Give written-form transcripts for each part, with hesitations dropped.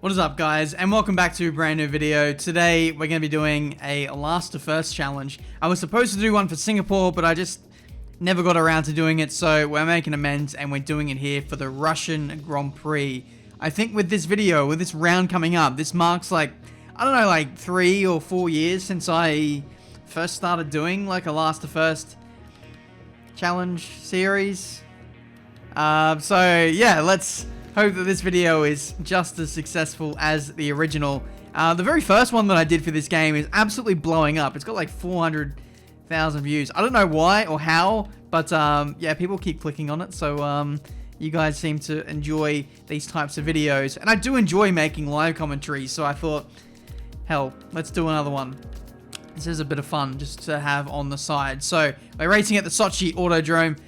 What is up, guys, and welcome back to a brand new video. Today we're going to be doing a last to first challenge. I was supposed to do one for Singapore, but I just never got around to doing it, so we're making amends and we're doing it here for the Russian Grand Prix. I think with this video, with this round coming up, this marks like 3 or 4 years since I first started doing like a last to first challenge series. So yeah, let's hope that this video is just as successful as the original. The very first one that I did for this game is absolutely blowing up. It's got like 400,000 views. I don't know why or how, but yeah, people keep clicking on it. So you guys seem to enjoy these types of videos. And I do enjoy making live commentaries, so I thought, hell, let's do another one. This is a bit of fun just to have on the side. So we're racing at the Sochi Autodrome,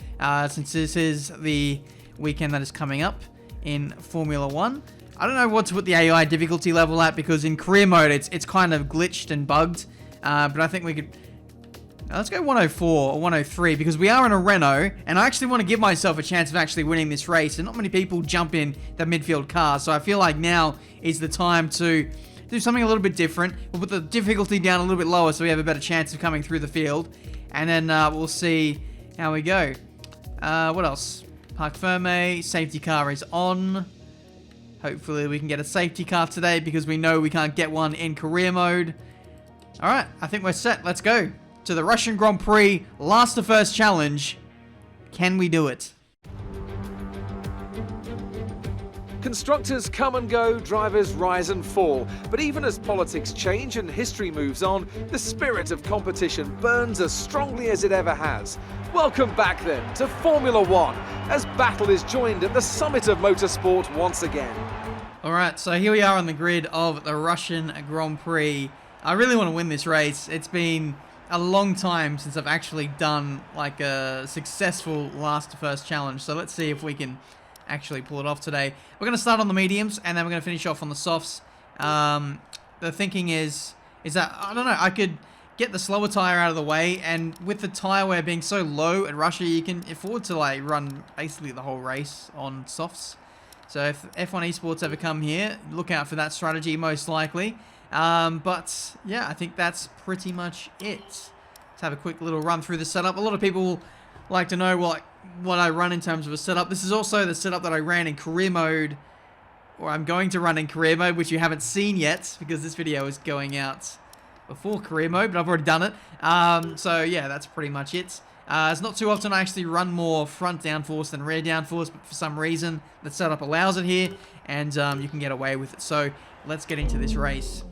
since this is the weekend that is coming up in Formula 1. I don't know what to put the AI difficulty level at, because in career mode it's kind of glitched and bugged, but I think we could let's go 104 or 103, because we are in a Renault and I actually want to give myself a chance of actually winning this race, and not many people jump in the midfield car, so I feel like now is the time to do something a little bit different. We'll put the difficulty down a little bit lower so we have a better chance of coming through the field, and then we'll see how we go. What else? Parc Ferme, safety car is on. Hopefully we can get a safety car today, because we know we can't get one in career mode. Alright, I think we're set. Let's go to the Russian Grand Prix last to first challenge. Can we do it? Constructors come and go, drivers rise and fall. But even as politics change and history moves on, the spirit of competition burns as strongly as it ever has. Welcome back then to Formula 1, as battle is joined at the summit of motorsport once again. Alright, so here we are on the grid of the Russian Grand Prix. I really want to win this race. It's been a long time since I've actually done like a successful last to first challenge. So let's see if we can actually pull it off today. We're going to start on the mediums, and then we're going to finish off on the softs. The thinking is that, I don't know, I could get the slower tire out of the way, and with the tire wear being so low at Russia, you can afford to like run basically the whole race on softs. So if F1 Esports ever come here, look out for that strategy most likely. But yeah, I think that's pretty much it. Let's have a quick little run through the setup. A lot of people like to know what I run in terms of a setup. This is also the setup that I ran in career mode, or I'm going to run in career mode, which you haven't seen yet because this video is going out before career mode, but I've already done it. So yeah, that's pretty much it. It's not too often I actually run more front downforce than rear downforce, but for some reason the setup allows it here, and you can get away with it. So let's get into this race.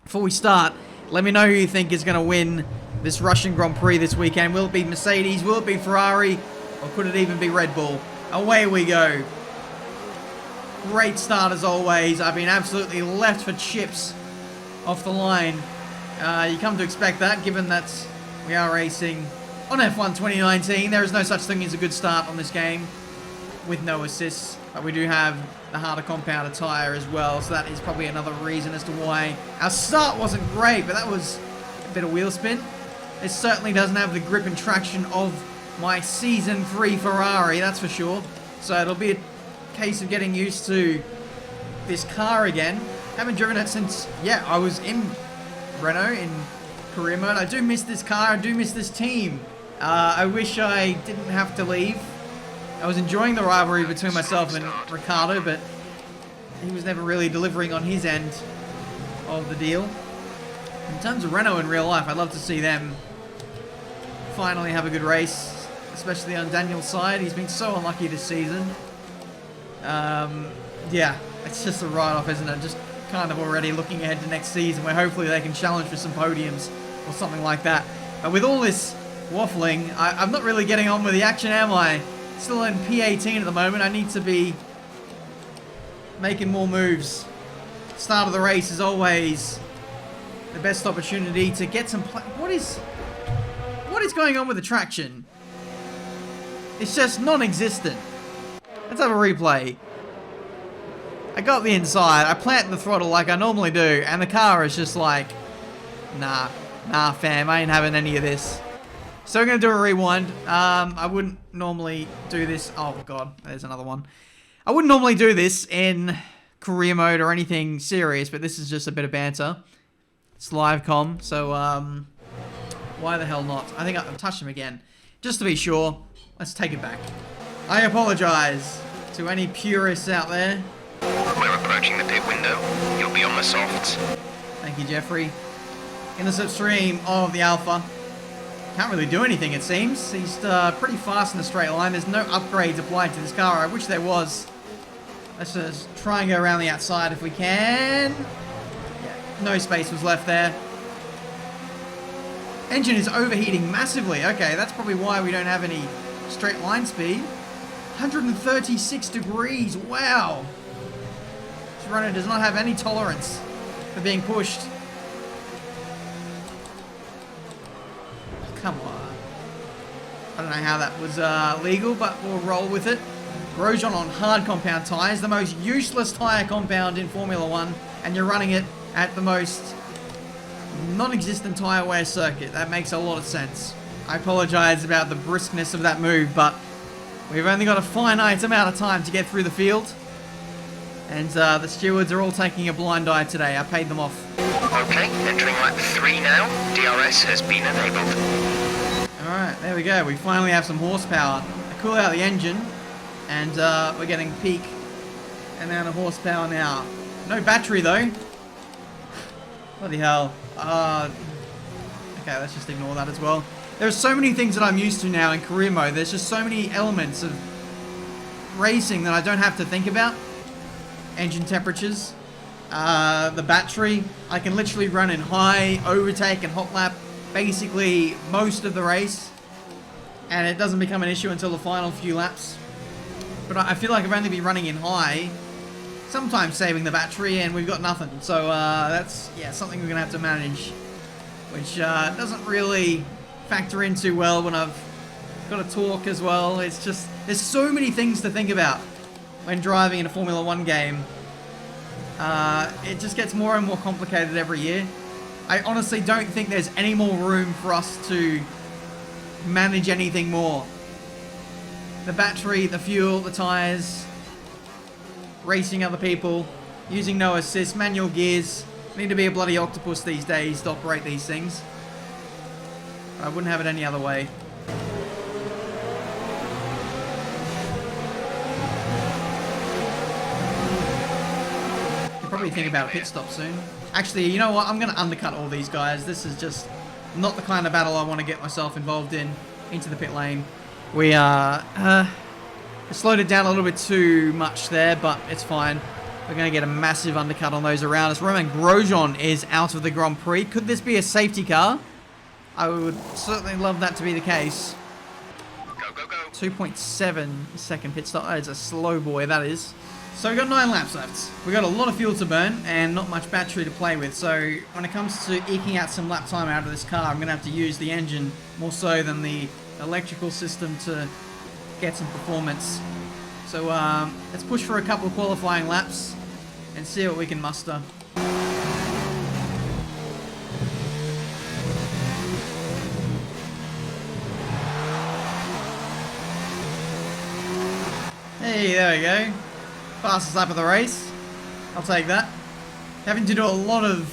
Before we start, let me know who you think is going to win this Russian Grand Prix this weekend. Will it be Mercedes? Will it be Ferrari? Or could it even be Red Bull? Away we go. Great start as always. I've been absolutely left for chips off the line. You come to expect that, given that we are racing on F1 2019. There is no such thing as a good start on this game with no assists. But we do have the harder compounded tyre as well, so that is probably another reason as to why our start wasn't great, but that was a bit of wheel spin. It certainly doesn't have the grip and traction of my Season 3 Ferrari, that's for sure. So it'll be a case of getting used to this car again. Haven't driven it since, yeah, I was in Renault in career mode. I do miss this car, I do miss this team. I wish I didn't have to leave. I was enjoying the rivalry between myself and Ricciardo, but he was never really delivering on his end of the deal. In terms of Renault in real life, I'd love to see them finally have a good race, especially on Daniel's side. He's been so unlucky this season. Yeah, it's just a write-off, isn't it? Just kind of already looking ahead to next season, where hopefully they can challenge for some podiums or something like that. But with all this waffling, I'm not really getting on with the action, am I? Still in P18 at the moment. I need to be making more moves. Start of the race is always the best opportunity to get some what is going on with the traction? It's just non-existent. Let's have a replay. I got the inside, I planted the throttle like I normally do, and the car is just like, nah fam, I ain't having any of this. So we're going to do a rewind. I wouldn't normally do this. Oh god, there's another one. I wouldn't normally do this in career mode or anything serious, but this is just a bit of banter. It's live comm, so why the hell not? I think I've touched him again. Just to be sure, let's take it back. I apologize to any purists out there. We're approaching the pit window. You'll be on the softs. Thank you, Jeffrey. In the slipstream of the Alpha. Can't really do anything, it seems. He's pretty fast in the straight line. There's no upgrades applied to this car. I wish there was. Let's just try and go around the outside if we can. Yeah, no space was left there. Engine is overheating massively. Okay, that's probably why we don't have any straight line speed. 136 degrees. Wow. This runner does not have any tolerance for being pushed. Come on. I don't know how that was legal, but we'll roll with it. Grosjean on hard compound tyres, the most useless tyre compound in Formula 1, and you're running it at the most non-existent tyre wear circuit. That makes a lot of sense. I apologise about the briskness of that move, but we've only got a finite amount of time to get through the field, and the stewards are all taking a blind eye today. I paid them off. Okay, entering lap 3 now. DRS has been enabled. Alright, there we go. We finally have some horsepower. I cool out the engine, and we're getting peak amount of horsepower now. No battery though. Bloody hell. Okay, let's just ignore that as well. There's so many things that I'm used to now in career mode. There's just so many elements of racing that I don't have to think about. Engine temperatures. The battery. I can literally run in high, overtake, and hot lap basically most of the race, and it doesn't become an issue until the final few laps. But I feel like I've only been running in high, sometimes saving the battery, and we've got nothing. So that's, yeah, something we're gonna have to manage, which doesn't really factor in too well when I've got to talk as well. It's just, there's so many things to think about when driving in a Formula 1 game. It just gets more and more complicated every year. I honestly don't think there's any more room for us to manage anything more. The battery, the fuel, the tyres, racing other people, using no assist, manual gears. Need to be a bloody octopus these days to operate these things. I wouldn't have it any other way. Probably think about a pit stop soon. Actually, you know what? I'm going to undercut all these guys. This is just not the kind of battle I want to get myself involved in. Into the pit lane. We slowed it down a little bit too much there, but it's fine. We're going to get a massive undercut on those around us. Romain Grosjean is out of the Grand Prix. Could this be a safety car? I would certainly love that to be the case. Go, go, go. 2.7 second pit stop. That is a slow boy, that is. So we've got 9 laps left. We've got a lot of fuel to burn and not much battery to play with. So when it comes to eking out some lap time out of this car, I'm going to have to use the engine more so than the electrical system to get some performance. So let's push for a couple of qualifying laps and see what we can muster. Hey, there we go. Fastest lap of the race. I'll take that. Having to do a lot of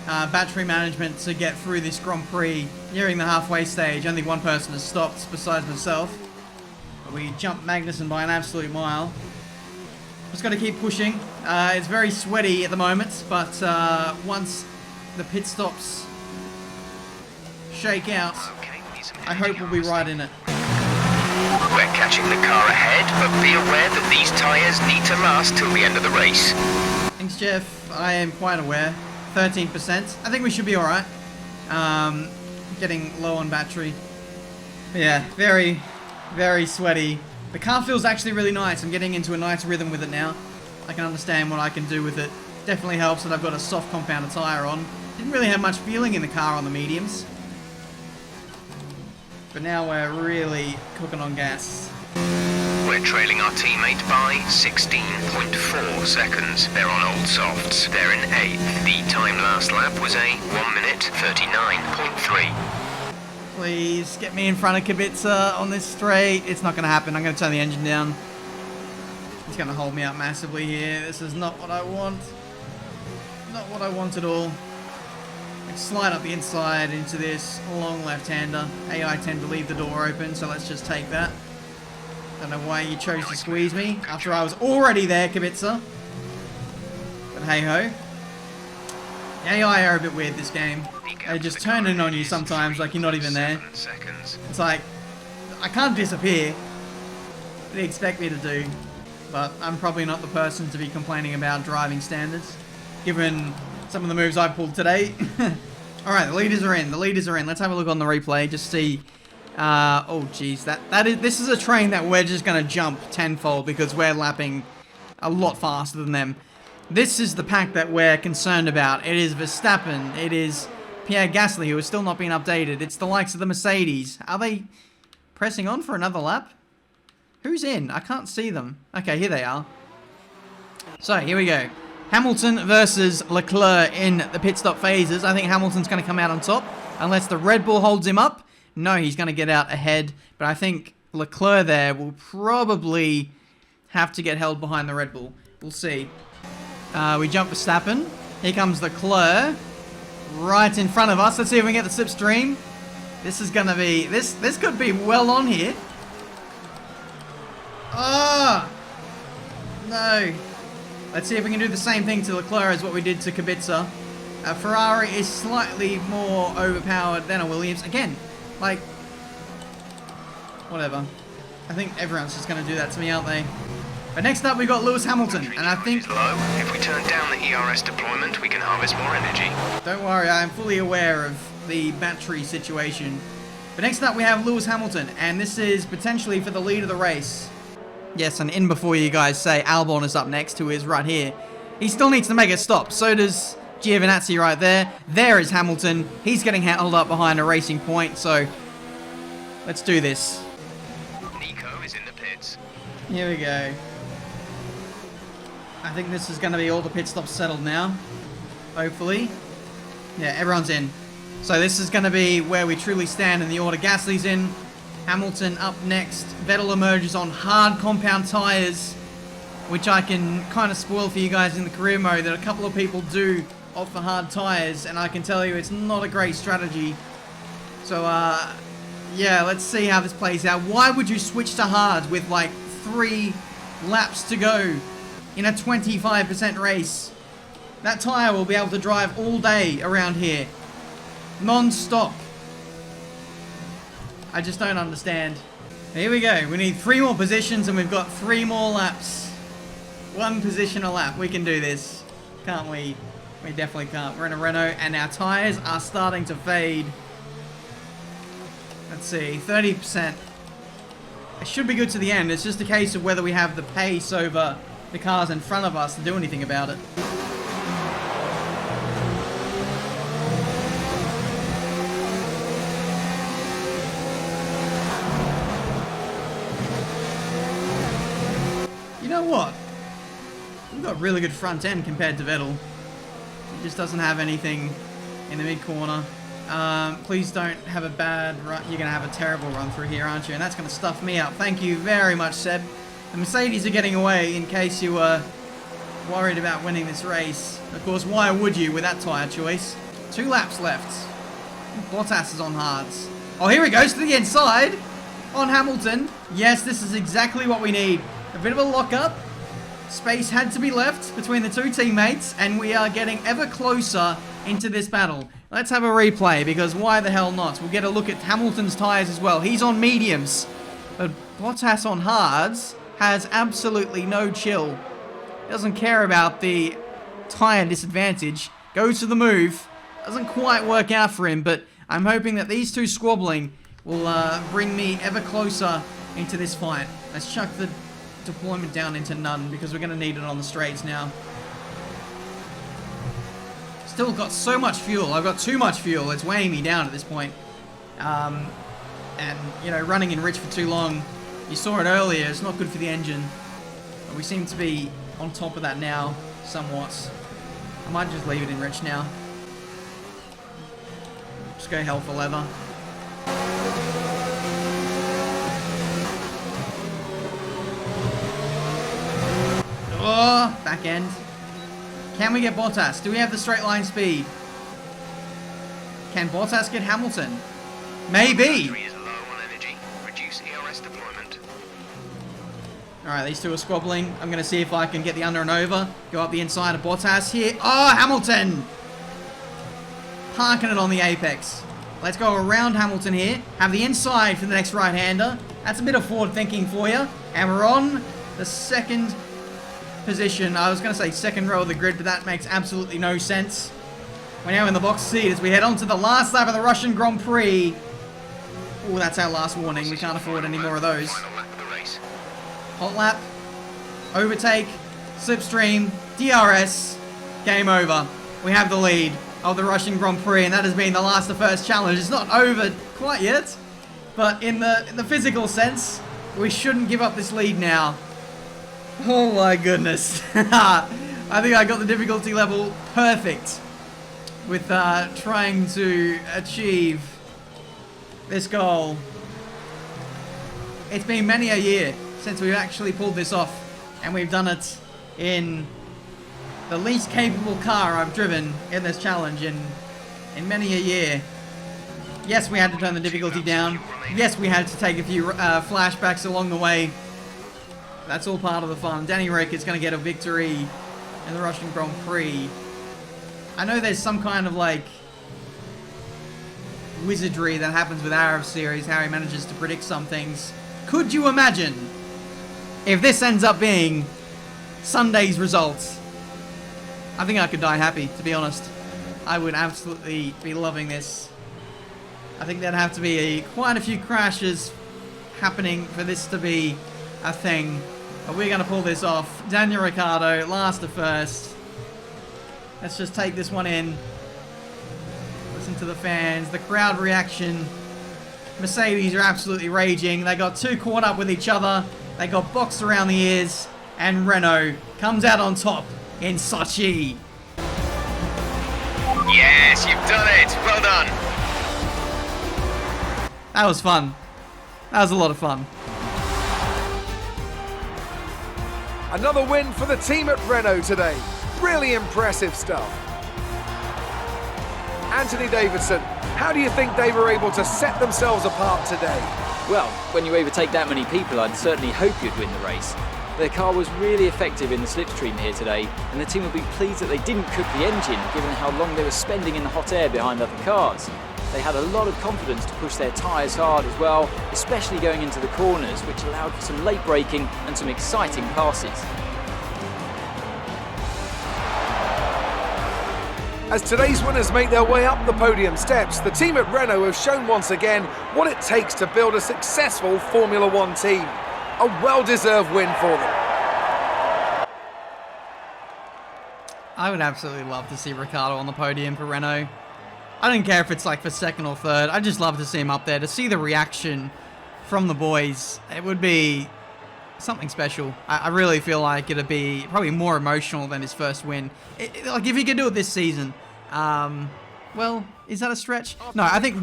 battery management to get through this Grand Prix. Nearing the halfway stage, only one person has stopped besides myself. But we jumped Magnussen by an absolute mile. Just got to keep pushing. It's very sweaty at the moment, but once the pit stops shake out, I hope we'll be right in it. We're catching the car ahead, but be aware that these tyres need to last till the end of the race. Thanks, Jeff. I am quite aware. 13%. I think we should be alright. Getting low on battery. But yeah, very, very sweaty. The car feels actually really nice. I'm getting into a nice rhythm with it now. I can understand what I can do with it. Definitely helps that I've got a soft compounded tyre on. Didn't really have much feeling in the car on the mediums. But now we're really cooking on gas. We're trailing our teammate by 16.4 seconds. They're on old softs. They're in 8th. The time last lap was a 1 minute 39.3. Please get me in front of Kubica on this straight. It's not going to happen. I'm going to turn the engine down. He's going to hold me up massively here. This is not what I want. Not what I want at all. I slide up the inside into this long left-hander. AI tend to leave the door open, so let's just take that. Don't know why you chose to squeeze me after I was already there, Kubica. But hey-ho. The AI are a bit weird this game. They just turn in on you sometimes like you're not even there. It's like, I can't disappear. What do you expect me to do? But I'm probably not the person to be complaining about driving standards, given some of the moves I pulled today. Alright, the leaders are in. The leaders are in. Let's have a look on the replay, just see. Oh jeez, this is a train that we're just going to jump tenfold because we're lapping a lot faster than them. This is the pack that we're concerned about. It is Verstappen. It is Pierre Gasly, who is still not being updated. It's the likes of the Mercedes. Are they pressing on for another lap? Who's in? I can't see them. Okay, here they are. So, here we go. Hamilton versus Leclerc in the pit stop phases. I think Hamilton's going to come out on top, unless the Red Bull holds him up. No, he's going to get out ahead, but I think Leclerc there will probably have to get held behind the Red Bull. We'll see. We jump Verstappen. Here comes Leclerc. Right in front of us. Let's see if we can get the slipstream. This is going to be... This could be well on here. Ah! No. Let's see if we can do the same thing to Leclerc as what we did to Kubica. Ferrari is slightly more overpowered than a Williams. Again, like... Whatever. I think everyone's just going to do that to me, aren't they? But next up, we've got Lewis Hamilton, and I think... Low. If we turn down the ERS deployment, we can harvest more energy. Don't worry, I am fully aware of the battery situation. But next up, we have Lewis Hamilton, and this is potentially for the lead of the race. Yes, and in before you guys say Albon is up next, who is right here. He still needs to make a stop. So does Giovinazzi right there. There is Hamilton. He's getting held up behind a racing point, so let's do this. Nico is in the pits. Here we go. I think this is going to be all the pit stops settled now. Hopefully. Yeah, everyone's in. So this is going to be where we truly stand in the order. Gasly's in. Hamilton up next. Vettel emerges on hard compound tyres, which I can kind of spoil for you guys in the career mode, that a couple of people do opt for hard tyres, and I can tell you it's not a great strategy. So, yeah, let's see how this plays out. Why would you switch to hard with like 3 laps to go in a 25% race? That tyre will be able to drive all day around here. Non-stop. I just don't understand. Here we go. We need 3 more positions and we've got 3 more laps. 1 position a lap. We can do this. Can't we? We definitely can't. We're in a Renault and our tyres are starting to fade. Let's see. 30%. It should be good to the end. It's just a case of whether we have the pace over the cars in front of us to do anything about it. You know what? We've got really good front end compared to Vettel. He just doesn't have anything in the mid-corner. Please don't have a bad run. You're going to have a terrible run through here, aren't you? And that's going to stuff me up. Thank you very much, Seb. The Mercedes are getting away in case you were worried about winning this race. Of course, why would you with that tyre choice? 2 laps left. Bottas is on hards. Oh, here he goes to the inside on Hamilton. Yes, this is exactly what we need. A bit of a lock-up. Space had to be left between the 2 teammates, and we are getting ever closer into this battle. Let's have a replay, because why the hell not? We'll get a look at Hamilton's tyres as well. He's on mediums, but Bottas on hards has absolutely no chill. Doesn't care about the tyre disadvantage. Goes to the move. Doesn't quite work out for him, but I'm hoping that these 2 squabbling will bring me ever closer into this fight. Let's chuck the deployment down into none, because we're going to need it on the straights now. Still got so much fuel. I've got too much fuel. It's weighing me down at this point. And, you know, running in rich for too long, you saw it earlier, it's not good for the engine. But we seem to be on top of that now, somewhat. I might just leave it in rich now. Just go hell for leather. Oh, back end. Can we get Bottas? Do we have the straight line speed? Can Bottas get Hamilton? Maybe. Battery is low on energy. Reduce ERS deployment. Alright, these two are squabbling. I'm going to see if I can get the under and over. Go up the inside of Bottas here. Oh, Hamilton! Parking it on the apex. Let's go around Hamilton here. Have the inside for the next right-hander. That's a bit of forward thinking for you. And we're on the second position. I was going to say second row of the grid, but that makes absolutely no sense. We're now in the box seat as we head on to the last lap of the Russian Grand Prix. Oh, that's our last warning. We can't afford any more of those. Final lap of the race. Hot lap, overtake, slipstream, DRS, game over. We have the lead of the Russian Grand Prix, and that has been the last to first challenge. It's not over quite yet, but in the physical sense, we shouldn't give up this lead now. Oh my goodness. I think I got the difficulty level perfect with trying to achieve this goal. It's been many a year since we've actually pulled this off, and we've done it in the least capable car I've driven in this challenge in many a year. Yes, we had to turn the difficulty down. Yes, we had to take a few flashbacks along the way. That's all part of the fun. Danny Rick is going to get a victory in the Russian Grand Prix. I know there's some kind of like wizardry that happens with Arab series, how he manages to predict some things. Could you imagine if this ends up being Sunday's results? I think I could die happy, to be honest. I would absolutely be loving this. I think there'd have to be quite a few crashes happening for this to be a thing. But we're going to pull this off. Daniel Ricciardo, last to first. Let's just take this one in. Listen to the fans, the crowd reaction. Mercedes are absolutely raging. They got too caught up with each other. They got boxed around the ears. And Renault comes out on top in Sochi. Yes, you've done it. Well done. That was fun. That was a lot of fun. Another win for the team at Renault today. Really impressive stuff. Anthony Davidson, how do you think they were able to set themselves apart today? Well, when you overtake that many people, I'd certainly hope you'd win the race. Their car was really effective in the slipstream here today, and the team will be pleased that they didn't cook the engine, given how long they were spending in the hot air behind other cars. They had a lot of confidence to push their tyres hard as well, especially going into the corners, which allowed for some late braking and some exciting passes. As today's winners make their way up the podium steps, the team at Renault have shown once again what it takes to build a successful Formula One team. A well-deserved win for them. I would absolutely love to see Ricciardo on the podium for Renault. I don't care if it's like for second or third. I'd just love to see him up there. To see the reaction from the boys, it would be something special. I really feel like it'd be probably more emotional than his first win. Like if he could do it this season. Well, is that a stretch? No, I think...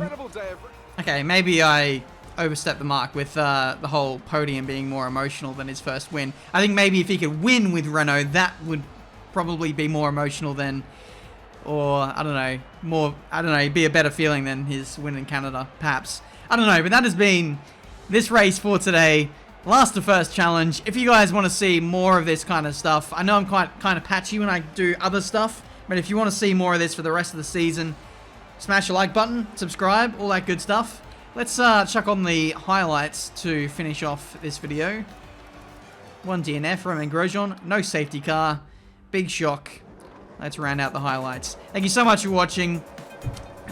Okay, maybe I overstepped the mark with the whole podium being more emotional than his first win. I think maybe if he could win with Renault, that would probably be more emotional than... Or, I don't know, be a better feeling than his win in Canada, perhaps. I don't know, but that has been this race for today. Last to first challenge. If you guys want to see more of this kind of stuff, I know I'm kind of patchy when I do other stuff, but if you want to see more of this for the rest of the season, smash the like button, subscribe, all that good stuff. Let's chuck on the highlights to finish off this video. 1 DNF, Romain Grosjean, no safety car, big shock. Let's round out the highlights. Thank you so much for watching.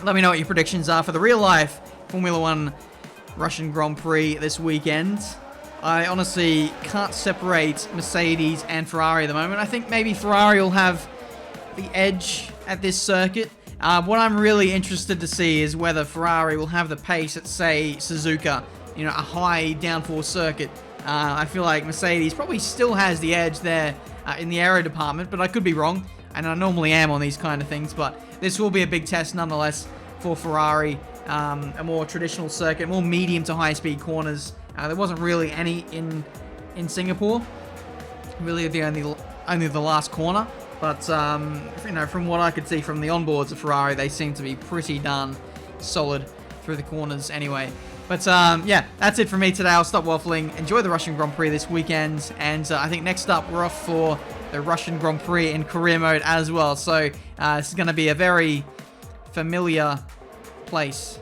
Let me know what your predictions are for the real-life Formula One Russian Grand Prix this weekend. I honestly can't separate Mercedes and Ferrari at the moment. I think maybe Ferrari will have the edge at this circuit. What I'm really interested to see is whether Ferrari will have the pace at, say, Suzuka, a high downforce circuit. I feel like Mercedes probably still has the edge there in the aero department, but I could be wrong. And I normally am on these kind of things, but this will be a big test nonetheless for Ferrari. A more traditional circuit, more medium to high-speed corners. There wasn't really any in Singapore. Really the only only the last corner. But, you know, from what I could see from the onboards of Ferrari, they seem to be pretty darn solid through the corners anyway. But, yeah, that's it for me today. I'll stop waffling. Enjoy the Russian Grand Prix this weekend. And I think next up, we're off for the Russian Grand Prix in career mode as well. So, this is going to be a very familiar place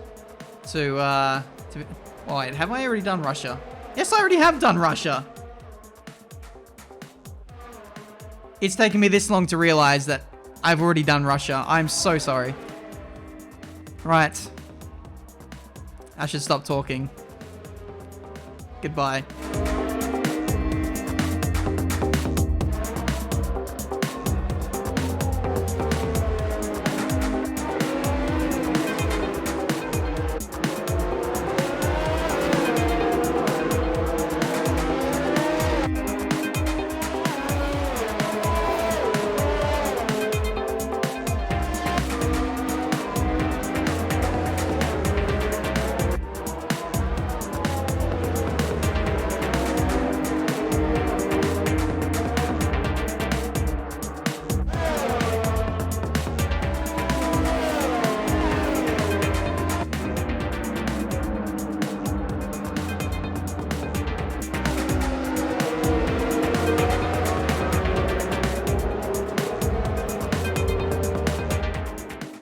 to oh, wait, have I already done Russia? Yes, I already have done Russia. It's taken me this long to realize that I've already done Russia. I'm so sorry. Right. I should stop talking. Goodbye.